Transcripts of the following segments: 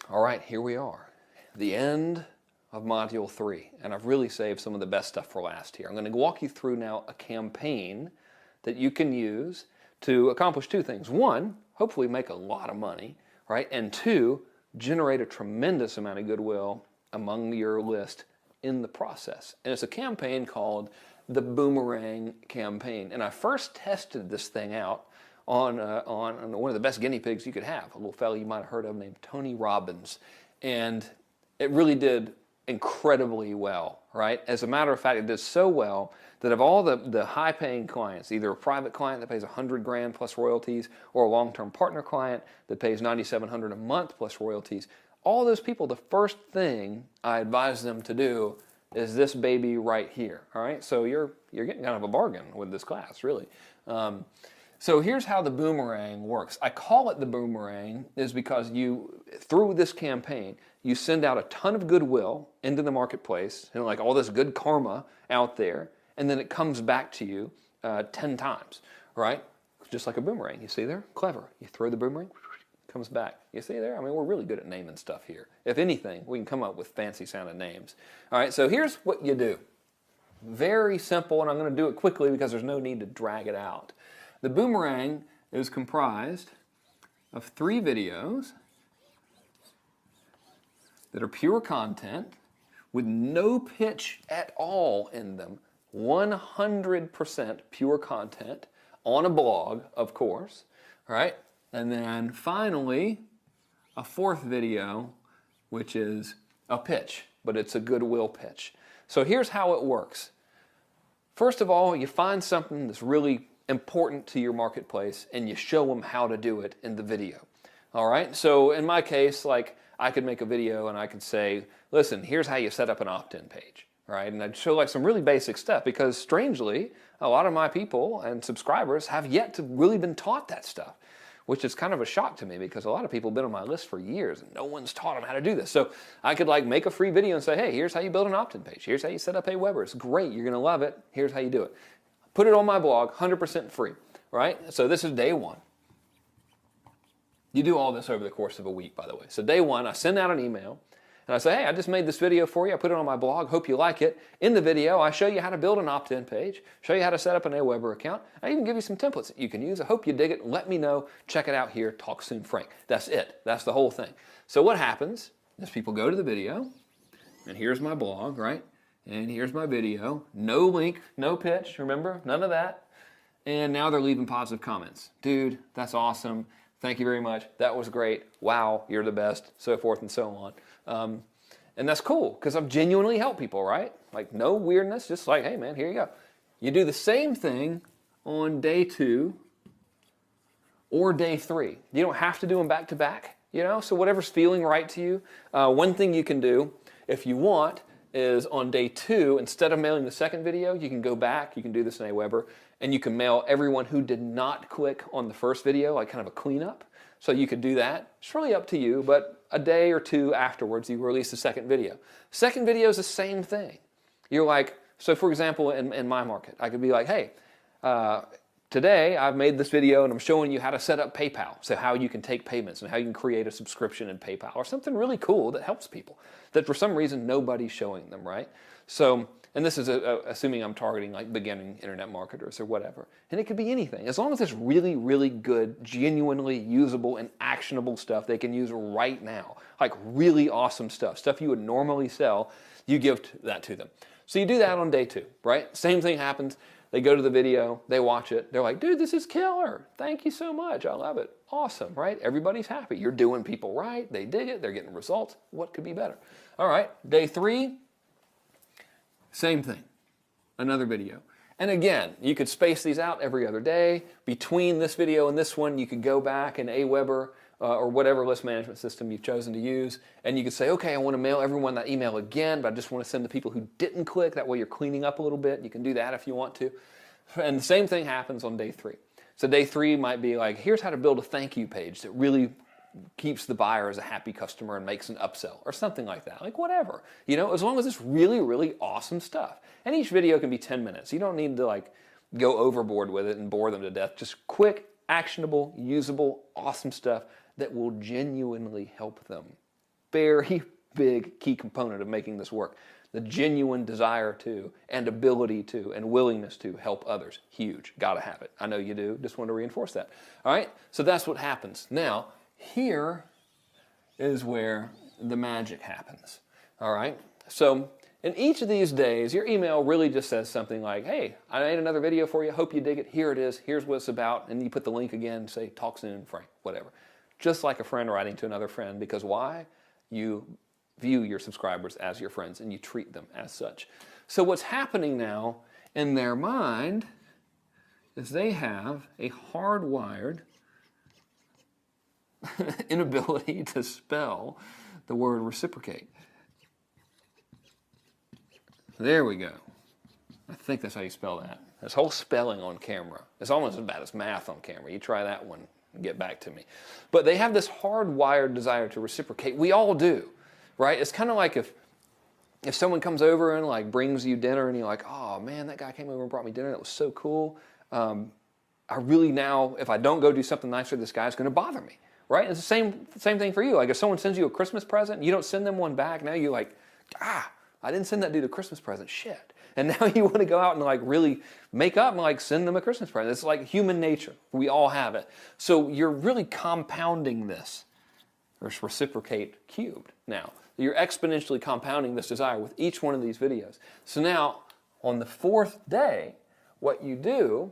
All right, here we are. The end of Module 3, and I've really saved some of the best stuff for last here. I'm going to walk you through now a campaign that you can use to accomplish two things. One, hopefully make a lot of money, right? And two, generate a tremendous amount of goodwill among your list in the process. And it's a campaign called the Boomerang campaign. And I first tested this thing out on one of the best guinea pigs you could have, a little fellow you might have heard of named Tony Robbins. And it really did incredibly well, right? As a matter of fact, it did so well that of all the high-paying clients, either a private client that pays 100 grand plus royalties or a long-term partner client that pays 9,700 a month plus royalties, all those people, the first thing I advise them to do is this baby right here, all right? So you're getting kind of a bargain with this class, really. So here's how the Boomerang works. I call it the Boomerang is because through this campaign, you send out a ton of goodwill into the marketplace, and like all this good karma out there, and then it comes back to you 10 times, right? Just like a boomerang. You see there? Clever. You throw the boomerang, it comes back. You see there? I mean, we're really good at naming stuff here. If anything, we can come up with fancy sounding names. All right, so here's what you do. Very simple, and I'm going to do it quickly because there's no need to drag it out. The Boomerang is comprised of 3 videos that are pure content with no pitch at all in them. 100% pure content on a blog, of course, right? And then finally, a 4th video, which is a pitch, but it's a goodwill pitch. So here's how it works. First of all, you find something that's really important to your marketplace and you show them how to do it in the video. All right, so in my case, like I could make a video and I could say, listen, here's how you set up an opt-in page, right? And I'd show like some really basic stuff because strangely, a lot of my people and subscribers have yet to really been taught that stuff, which is kind of a shock to me because a lot of people have been on my list for years and no one's taught them how to do this. So I could like make a free video and say, hey, here's how you build an opt-in page. Here's how you set up Aweber. It's great. You're going to love it. Here's how you do it. Put it on my blog, 100% free, right? So this is day 1. You do all this over the course of a week, by the way. So day 1, I send out an email and I say, hey, I just made this video for you. I put it on my blog. Hope you like it. In the video, I show you how to build an opt-in page, show you how to set up an Aweber account. I even give you some templates that you can use. I hope you dig it. Let me know. Check it out here. Talk soon, Frank. That's it. That's the whole thing. So what happens is people go to the video, and here's my blog, right? And here's my video. No link, no pitch, remember? None of that. And now they're leaving positive comments. Dude, that's awesome. Thank you very much. That was great. Wow, you're the best, so forth and so on. And that's cool, because I've genuinely helped people, right? Like, no weirdness, just like, hey, man, here you go. You do the same thing on day 2 or day 3. You don't have to do them back to back, you know? So whatever's feeling right to you. One thing you can do, if you want, is on day 2, instead of mailing the second video, you can go back, you can do this in Aweber, and you can mail everyone who did not click on the first video, like kind of a cleanup. So you could do that. It's really up to you, but a day or 2 afterwards, you release the second video. Second video is the same thing. You're like, so for example, in my market, I could be like, hey, today I've made this video and I'm showing you how to set up PayPal, so how you can take payments and how you can create a subscription in PayPal or something really cool that helps people that for some reason nobody's showing them, right? So, and this is assuming I'm targeting like beginning internet marketers or whatever. And it could be anything. As long as it's really, really good, genuinely usable and actionable stuff they can use right now. Like really awesome stuff, stuff you would normally sell, you give that to them. So you do that on day 2, right? Same thing happens. They go to the video, they watch it, they're like, dude, this is killer. Thank you so much, I love it. Awesome, right? Everybody's happy. You're doing people right, they dig it, they're getting results. What could be better? All right, day 3, same thing, another video. And again, you could space these out every other day. Between this video and this one, you could go back in Aweber or whatever list management system you've chosen to use, and you could say, okay, I want to mail everyone that email again, but I just want to send the people who didn't click. That way you're cleaning up a little bit. You can do that if you want to. And the same thing happens on day 3. So day 3 might be like, here's how to build a thank you page that really keeps the buyer as a happy customer and makes an upsell or something like that. Like whatever, you know, as long as it's really, really awesome stuff. And each video can be 10 minutes. You don't need to like go overboard with it and bore them to death. Just quick, actionable, usable, awesome stuff that will genuinely help them very big key component of making this work. The genuine desire to, and ability to, and willingness to help others. Huge. Gotta have it. I know you do. Just want to reinforce that. All right? So that's what happens. Now, here is where the magic happens. All right? So, in each of these days, your email really just says something like, hey, I made another video for you. Hope you dig it. Here it is. Here's what it's about. And you put the link again, say, talk soon, Frank, whatever. Just like a friend writing to another friend. Because why? You view your subscribers as your friends and you treat them as such. So what's happening now in their mind is they have a hardwired inability to spell the word reciprocate. There we go. I think that's how you spell that. This whole spelling on camera, it's almost as bad as math on camera. You try that one and get back to me. But they have this hardwired desire to reciprocate. We all do. Right? It's kind of like if someone comes over and like brings you dinner and you're like, oh man, that guy came over and brought me dinner. That was so cool. I really now, if I don't go do something nicer, this guy's going to bother me. Right? It's the same thing for you. Like if someone sends you a Christmas present, you don't send them one back. Now you're like, I didn't send that dude a Christmas present. Shit. And now you want to go out and like really make up and like send them a Christmas present. It's like human nature. We all have it. So you're really compounding this. Or reciprocate cubed now. You're exponentially compounding this desire with each one of these videos. So now, on the fourth day, what you do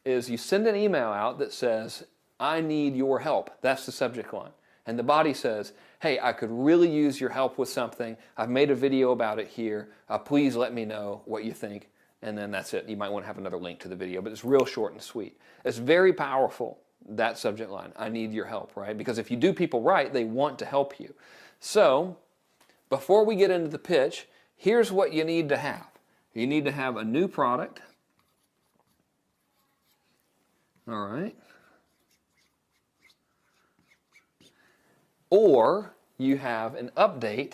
is you send an email out that says, I need your help. That's the subject line. And the body says, hey, I could really use your help with something. I've made a video about it here. Please let me know what you think. And then that's it. You might want to have another link to the video, but it's real short and sweet. It's very powerful, that subject line. I need your help, right? Because if you do people right, they want to help you. So, before we get into the pitch, here's what you need to have. You need to have a new product. All right. Or you have an update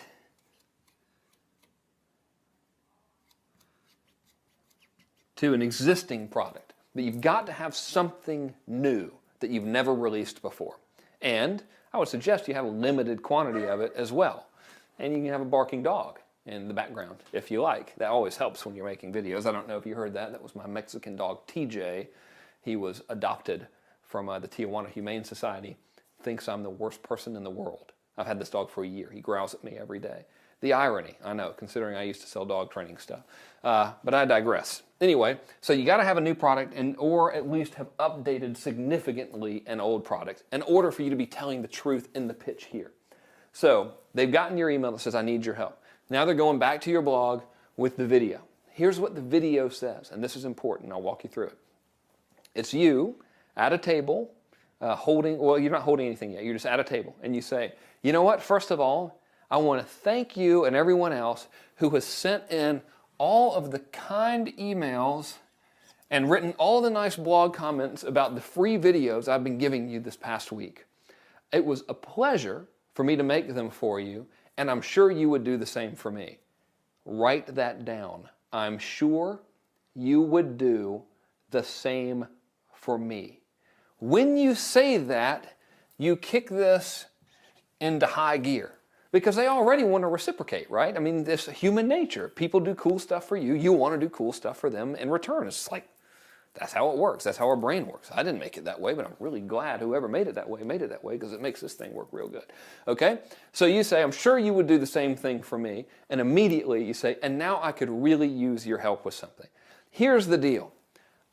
to an existing product. But you've got to have something new that you've never released before. And I would suggest you have a limited quantity of it as well. And you can have a barking dog in the background if you like. That always helps when you're making videos. I don't know if you heard that. That was my Mexican dog, TJ. He was adopted from the Tijuana Humane Society. Thinks I'm the worst person in the world. I've had this dog for a year. He growls at me every day. The irony, I know, considering I used to sell dog training stuff. But I digress. Anyway, so you got to have a new product or at least have updated significantly an old product in order for you to be telling the truth in the pitch here. So they've gotten your email that says, I need your help. Now they're going back to your blog with the video. Here's what the video says, and this is important. I'll walk you through it. It's you at a table well, you're not holding anything yet. You're just at a table, and you say, you know what? First of all, I want to thank you and everyone else who has sent in all of the kind emails and written all the nice blog comments about the free videos I've been giving you this past week. It was a pleasure for me to make them for you, and I'm sure you would do the same for me. Write that down. I'm sure you would do the same for me. When you say that, you kick this into high gear because they already want to reciprocate, right? I mean, this human nature. People do cool stuff for you. You want to do cool stuff for them in return. It's like, that's how it works. That's how our brain works. I didn't make it that way, but I'm really glad whoever made it that way because it makes this thing work real good. Okay? So you say, I'm sure you would do the same thing for me. And immediately you say, and now I could really use your help with something. Here's the deal.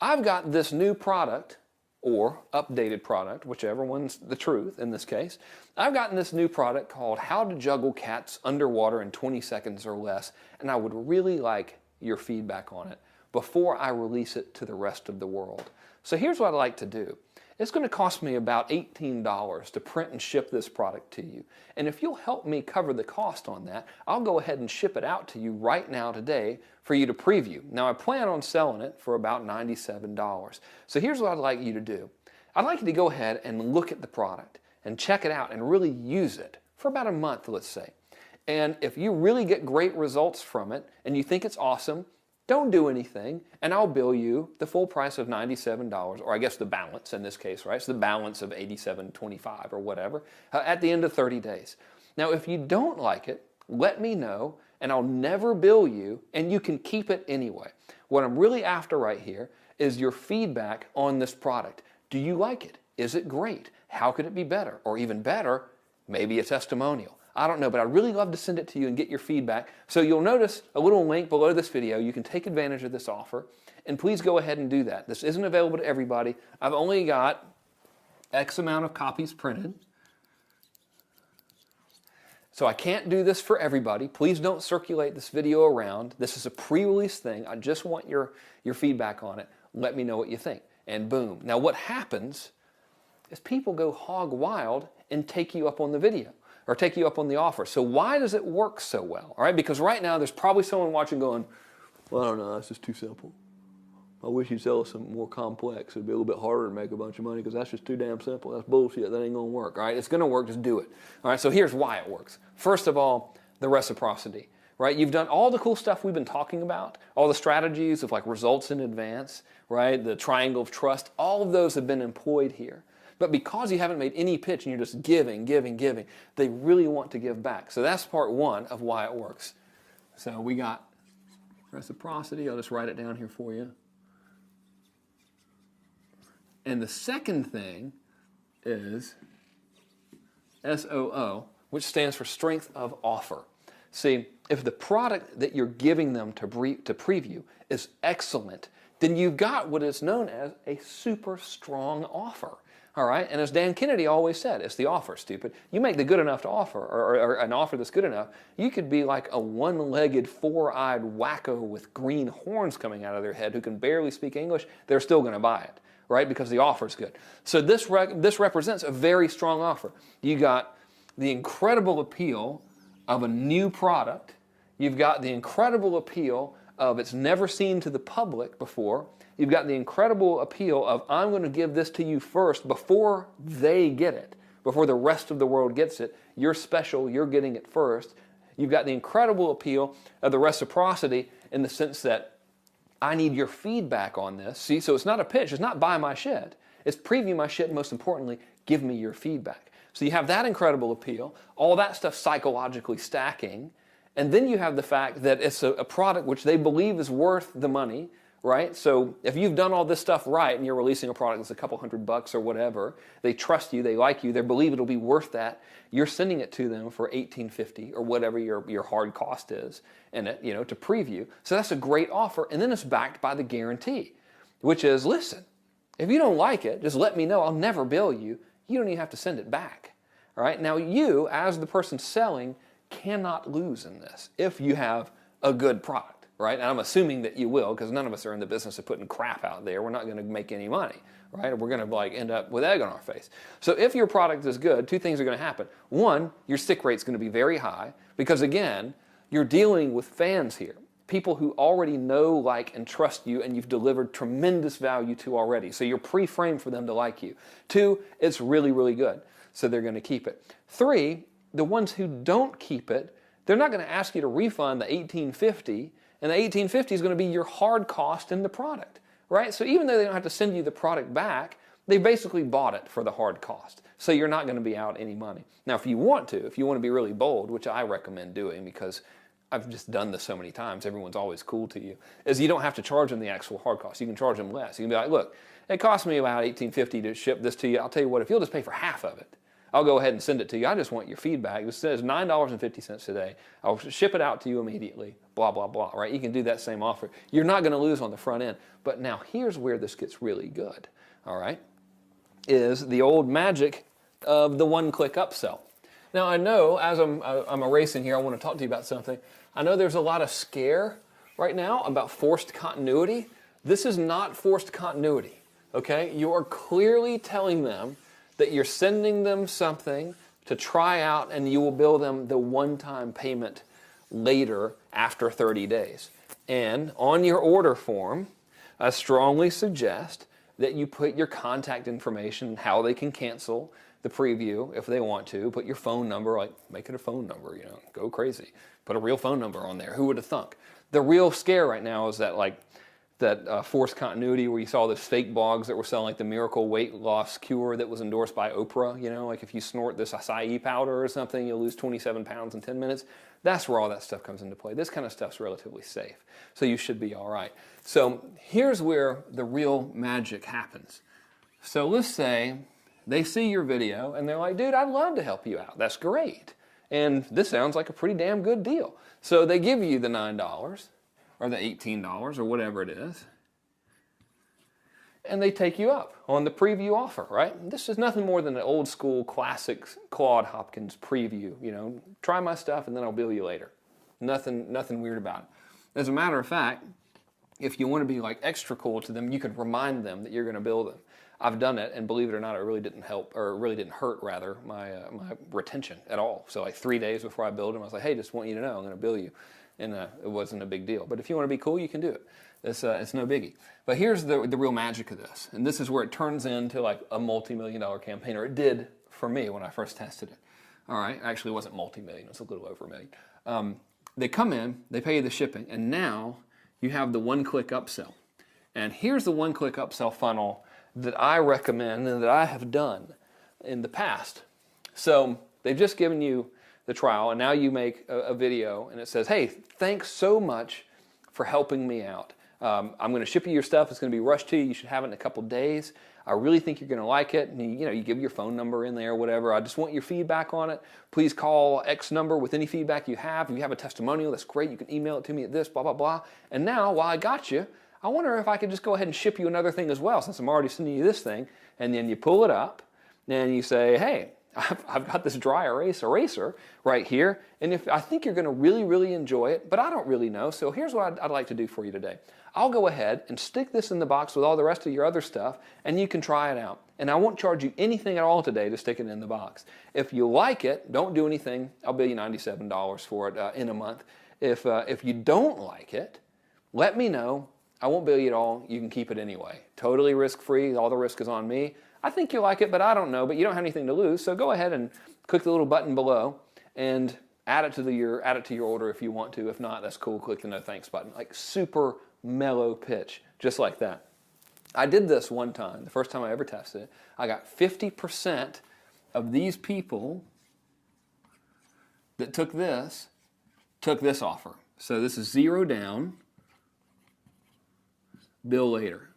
I've got this new product or updated product, whichever one's the truth in this case. I've gotten this new product called How to Juggle Cats Underwater in 20 Seconds or Less, and I would really like your feedback on it before I release it to the rest of the world. So here's what I'd like to do. It's going to cost me about $18 to print and ship this product to you. And if you'll help me cover the cost on that, I'll go ahead and ship it out to you right now today for you to preview. Now I plan on selling it for about $97. So here's what I'd like you to do. I'd like you to go ahead and look at the product and check it out and really use it for about a month, let's say. And if you really get great results from it and you think it's awesome, don't do anything, and I'll bill you the full price of $97, or I guess the balance in this case, right? It's the balance of $87.25 or whatever at the end of 30 days. Now, if you don't like it, let me know, and I'll never bill you, and you can keep it anyway. What I'm really after right here is your feedback on this product. Do you like it? Is it great? How could it be better? Or even better, maybe a testimonial. I don't know, but I'd really love to send it to you and get your feedback. So you'll notice a little link below this video. You can take advantage of this offer, and please go ahead and do that. This isn't available to everybody. I've only got X amount of copies printed. So I can't do this for everybody. Please don't circulate this video around. This is a pre-release thing. I just want your feedback on it. Let me know what you think. And boom. Now what happens is people go hog wild and take you up on the video or take you up on the offer. So why does it work so well? All right, because right now there's probably someone watching going, well, I don't know, that's just too simple. I wish you'd sell us something more complex. It'd be a little bit harder to make a bunch of money because that's just too damn simple. That's bullshit. That ain't going to work. All right, it's going to work. Just do it. All right, so here's why it works. First of all, the reciprocity. Right, you've done all the cool stuff we've been talking about, all the strategies of like results in advance, right? The triangle of trust. All of those have been employed here. But because you haven't made any pitch and you're just giving, they really want to give back. So that's part one of why it works. So we got reciprocity. I'll just write it down here for you. And the second thing is SOO, which stands for strength of offer. See, if the product that you're giving them to preview is excellent, then you've got what is known as a super strong offer. All right, and as Dan Kennedy always said, it's the offer, stupid. You make the good enough to offer, or an offer that's good enough, you could be like a one-legged, four-eyed wacko with green horns coming out of their head who can barely speak English. They're still going to buy it, right? Because the offer's good. So this represents a very strong offer. You got the incredible appeal of a new product. You've got the incredible appeal of it's never seen to the public before. You've got the incredible appeal of I'm going to give this to you first before they get it, before the rest of the world gets it. You're special. You're getting it first. You've got the incredible appeal of the reciprocity in the sense that I need your feedback on this. See, so it's not a pitch. It's not buy my shit. It's preview my shit, and most importantly, give me your feedback. So you have that incredible appeal, all that stuff psychologically stacking, and then you have the fact that it's a product which they believe is worth the money, right? So if you've done all this stuff right and you're releasing a product that's a couple $100 or whatever, they trust you, they like you, they believe it'll be worth that, you're sending it to them for $18.50 or whatever your hard cost is, and to preview. So that's a great offer, and then it's backed by the guarantee, which is, listen, if you don't like it, just let me know. I'll never bill you. You don't even have to send it back. All right? Now you, as the person selling, cannot lose in this if you have a good product, right? And I'm assuming that you will, because none of us are in the business of putting crap out there. We're not going to make any money, right? We're going to end up with egg on our face. So if your product is good, two things are going to happen. One, your stick rate's going to be very high because, again, you're dealing with fans here. People who already know, like, and trust you, and you've delivered tremendous value to already. So you're pre-framed for them to like you. Two, it's really, really good. So they're going to keep it. Three, the ones who don't keep it, they're not going to ask you to refund the $18.50, and the $18.50 is going to be your hard cost in the product, right? So even though they don't have to send you the product back, they basically bought it for the hard cost. So you're not going to be out any money. Now, if you want to be really bold, which I recommend doing because I've just done this so many times, everyone's always cool to you, is you don't have to charge them the actual hard cost. You can charge them less. You can be like, look, it cost me about $18.50 to ship this to you. I'll tell you what, if you'll just pay for half of it, I'll go ahead and send it to you. I just want your feedback. It says $9.50 today. I'll ship it out to you immediately, blah, blah, blah, right? You can do that same offer. You're not going to lose on the front end. But now here's where this gets really good, all right, is the old magic of the one-click upsell. Now I know, as I'm erasing here, I want to talk to you about something. I know there's a lot of scare right now about forced continuity. This is not forced continuity, okay? You are clearly telling them that you're sending them something to try out and you will bill them the one-time payment later after 30 days. And on your order form, I strongly suggest that you put your contact information and how they can cancel the preview if they want to. Put your phone number, like make it a phone number, go crazy. Put a real phone number on there. Who would have thunk? The real scare right now is that like forced continuity where you saw those fake blogs that were selling like the miracle weight loss cure that was endorsed by Oprah, you know, like if you snort this acai powder or something, you'll lose 27 pounds in 10 minutes. That's where all that stuff comes into play. This kind of stuff's relatively safe, so you should be all right. So here's where the real magic happens. So let's say they see your video and they're like, dude, I'd love to help you out. That's great. And this sounds like a pretty damn good deal. So they give you the $9 or the $18 or whatever it is, and they take you up on the preview offer, right? This is nothing more than an old school classic Claude Hopkins preview. You know, try my stuff and then I'll bill you later. Nothing weird about it. As a matter of fact, if you want to be like extra cool to them, you could remind them that you're going to bill them. I've done it, and believe it or not, it really didn't help, or it really didn't hurt, rather, my retention at all. So like 3 days before I billed them, I was like, hey, just want you to know I'm going to bill you. And it wasn't a big deal. But if you want to be cool, you can do it. It's no biggie. But here's the real magic of this. And this is where it turns into like a multi-million-dollar campaign, or it did for me when I first tested it. All right, actually it wasn't multi-million, it was a little over $1 million. They come in, they pay you the shipping, and now you have the one-click upsell. And here's the one-click upsell funnel that I recommend and that I have done in the past. So they've just given you the trial, and now you make a video and it says, hey, thanks so much for helping me out. I'm going to ship you your stuff. It's going to be rushed to you. You should have it in a couple days. I really think you're going to like it. And you give your phone number in there, whatever. I just want your feedback on it. Please call X number with any feedback you have. If you have a testimonial, that's great. You can email it to me at this, blah, blah, blah. And now, while I got you, I wonder if I could just go ahead and ship you another thing as well, since I'm already sending you this thing. And then you pull it up and you say, hey, I've got this dry erase eraser right here, and I think you're going to really, really enjoy it, but I don't really know, so here's what I'd like to do for you today. I'll go ahead and stick this in the box with all the rest of your other stuff, and you can try it out. And I won't charge you anything at all today to stick it in the box. If you like it, don't do anything. I'll bill you $97 for it in a month. If you don't like it, let me know. I won't bill you at all. You can keep it anyway. Totally risk-free. All the risk is on me. I think you like it, but I don't know. But you don't have anything to lose, so go ahead and click the little button below and add it to your order if you want to. If not, that's cool. Click the no thanks button. Like super mellow pitch, just like that. I did this one time, the first time I ever tested it. I got 50% of these people that took this offer. So this is 0 down, bill later.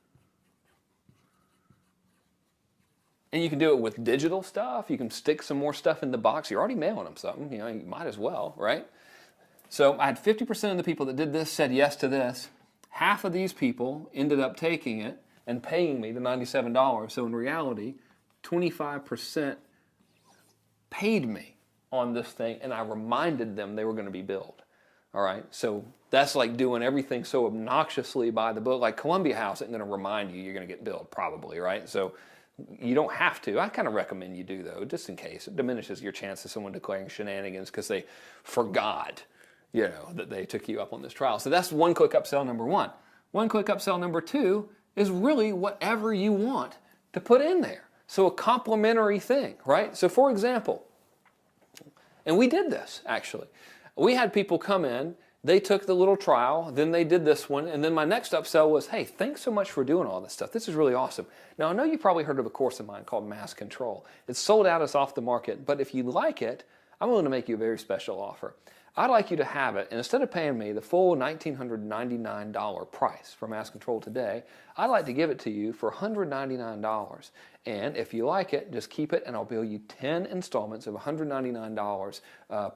And you can do it with digital stuff. You can stick some more stuff in the box. You're already mailing them something. You might as well, right? So I had 50% of the people that did this said yes to this. Half of these people ended up taking it and paying me the $97. So in reality, 25% paid me on this thing, and I reminded them they were going to be billed. All right, so that's like doing everything so obnoxiously by the book. Like Columbia House isn't going to remind you you're going to get billed, probably, right? So you don't have to. I kind of recommend you do, though, just in case. It diminishes your chance of someone declaring shenanigans because they forgot, that they took you up on this trial. So that's one-click upsell number one. One-click upsell number two is really whatever you want to put in there. So a complimentary thing, right? So for example, and we did this, actually. We had people come in, they took the little trial, then they did this one, and then my next upsell was, hey, thanks so much for doing all this stuff. This is really awesome. Now, I know you probably heard of a course of mine called Mass Control. It's sold out, it's off the market, but if you like it, I'm willing to make you a very special offer. I'd like you to have it, and instead of paying me the full $1,999 price for Mass Control today, I'd like to give it to you for $199. And if you like it, just keep it, and I'll bill you 10 installments of $199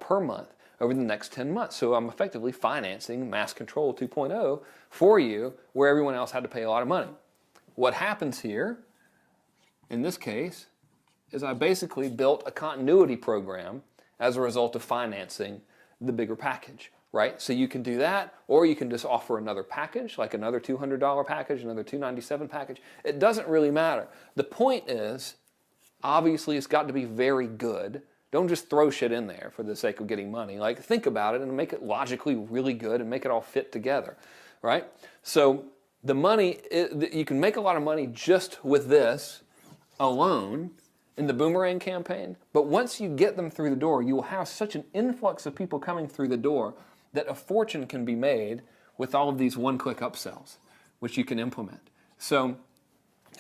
per month over the next 10 months. So I'm effectively financing Mass Control 2.0 for you, where everyone else had to pay a lot of money. What happens here, in this case, is I basically built a continuity program as a result of financing the bigger package, right? So you can do that, or you can just offer another package, like another $200 package, another $297 package. It doesn't really matter. The point is, obviously it's got to be very good. Don't just throw shit in there for the sake of getting money. Like, think about it and make it logically really good and make it all fit together, right? So the money, you can make a lot of money just with this alone in the Boomerang campaign, but once you get them through the door, you will have such an influx of people coming through the door that a fortune can be made with all of these one-click upsells, which you can implement. So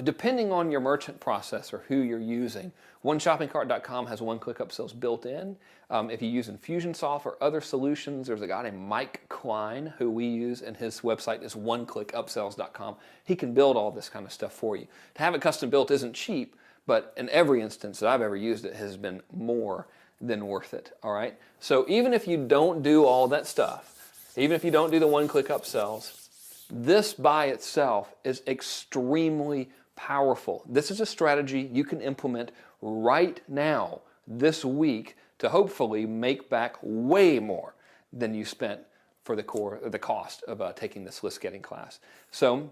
depending on your merchant process or who you're using, OneShoppingCart.com has one-click upsells built in. If you use Infusionsoft or other solutions, there's a guy named Mike Klein who we use, and his website is oneclickupsells.com. He can build all this kind of stuff for you. To have it custom built isn't cheap, but in every instance that I've ever used it has been more than worth it, all right? So even if you don't do all that stuff, even if you don't do the one-click upsells, this by itself is extremely powerful. This is a strategy you can implement right now, this week, to hopefully make back way more than you spent for the cost of taking this list getting class. So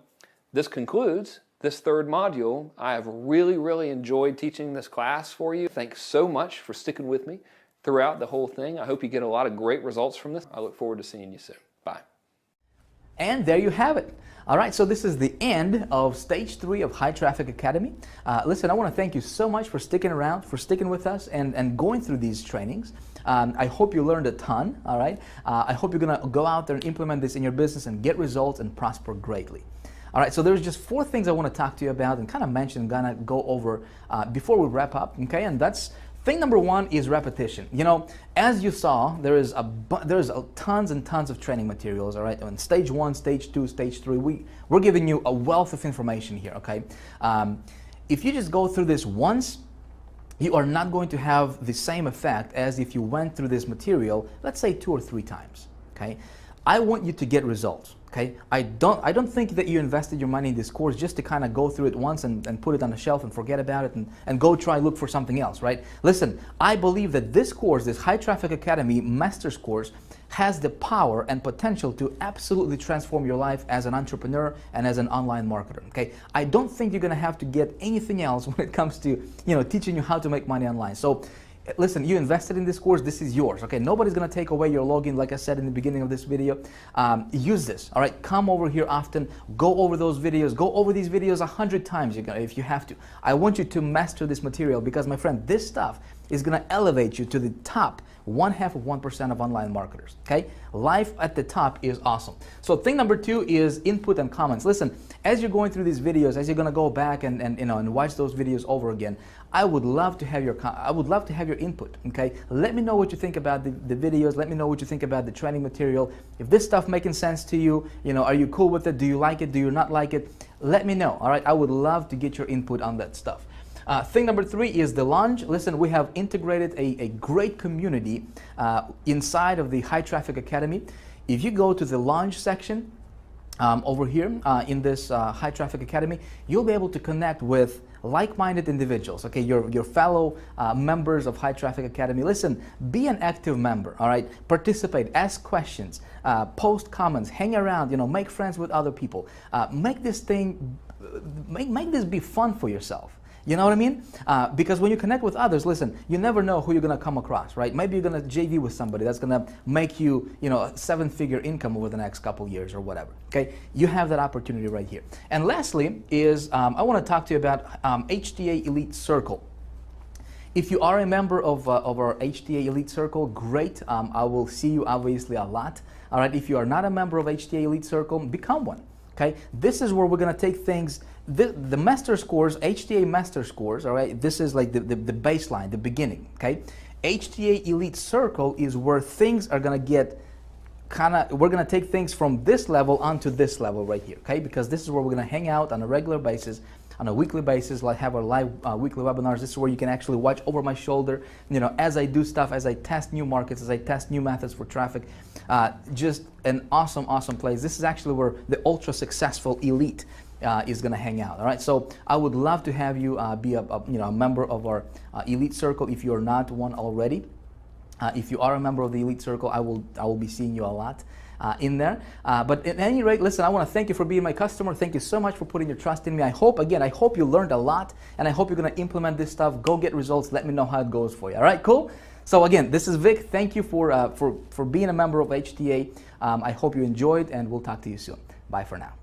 this concludes this third module. I have really enjoyed teaching this class for you. Thanks so much for sticking with me throughout the whole thing. I hope you get a lot of great results from this. I look forward to seeing you soon. Bye. And there you have it. All right, so this is the end of Stage 3 of High Traffic Academy. Listen, I want to thank you so much for sticking around, for sticking with us and going through these trainings. I hope you learned a ton, all right? I hope you're going to go out there and implement this in your business and get results and prosper greatly. All right, so there's just 4 things I want to talk to you about and kind of mention and kind of go over before we wrap up, okay? And that's thing number 1 is repetition. You know, as you saw, there's tons and tons of training materials, all right? On Stage 1, Stage 2, Stage 3, we're giving you a wealth of information here, okay? If you just go through this once, you are not going to have the same effect as if you went through this material, let's say 2 or 3 times, okay? I want you to get results. Okay, I don't think that you invested your money in this course just to kind of go through it once and put it on the shelf and forget about it and go try look for something else, right? Listen, I believe that this course, this High Traffic Academy Master's course, has the power and potential to absolutely transform your life as an entrepreneur and as an online marketer. Okay, I don't think you're going to have to get anything else when it comes to, you know, teaching you how to make money online. So listen, you invested in this course, this is yours, okay? Nobody's gonna take away your login, like I said in the beginning of this video. Use this, all right? Come over here often, go over those videos, go over these videos 100 times if you have to. I want you to master this material because, my friend, this stuff is gonna elevate you to the top 0.5% of online marketers, okay? Life at the top is awesome. So thing number 2 is input and comments. Listen, as you're going through these videos, as you're gonna go back and watch those videos over again, I would love to have your input, okay? Let me know what you think about the videos. Let me know what you think about the training material. If this stuff making sense to you, you know, are you cool with it? Do you like it? Do you not like it? Let me know, all right? I would love to get your input on that stuff. Thing number 3 is the launch. Listen, we have integrated a great community inside of the High Traffic Academy. If you go to the launch section over here in this High Traffic Academy, you'll be able to connect with like-minded individuals, okay, your fellow members of High Traffic Academy. Listen, be an active member, all right? Participate, ask questions, post comments, hang around, you know, make friends with other people. Make this thing, make this be fun for yourself. You know what I mean? Because when you connect with others, listen, you never know who you're going to come across, right? Maybe you're going to JV with somebody that's going to make you, you know, a 7-figure income over the next couple years or whatever, okay? You have that opportunity right here. And lastly is, I want to talk to you about HTA Elite Circle. If you are a member of our HTA Elite Circle, great. I will see you obviously a lot. All right, if you are not a member of HTA Elite Circle, become one. Okay, this is where we're gonna take things, the master scores, HTA master scores, all right, this is like the baseline, the beginning, okay? HTA Elite Circle is where things are gonna get we're gonna take things from this level onto this level right here, okay? Because this is where we're gonna hang out on a regular basis, on a weekly basis, like have our live weekly webinars. This is where you can actually watch over my shoulder, you know, as I do stuff, as I test new markets, as I test new methods for traffic. Just an awesome place. This is actually where the ultra successful elite is going to hang out. All right, so I would love to have you be a member of our elite circle if you are not one already. If you are a member of the elite circle, I will be seeing you a lot in there. But at any rate, listen, I want to thank you for being my customer. Thank you so much for putting your trust in me. I hope you learned a lot, and I hope you're going to implement this stuff. Go get results. Let me know how it goes for you. All right, cool. So again, this is Vic. Thank you for being a member of HTA. I hope you enjoyed, and we'll talk to you soon. Bye for now.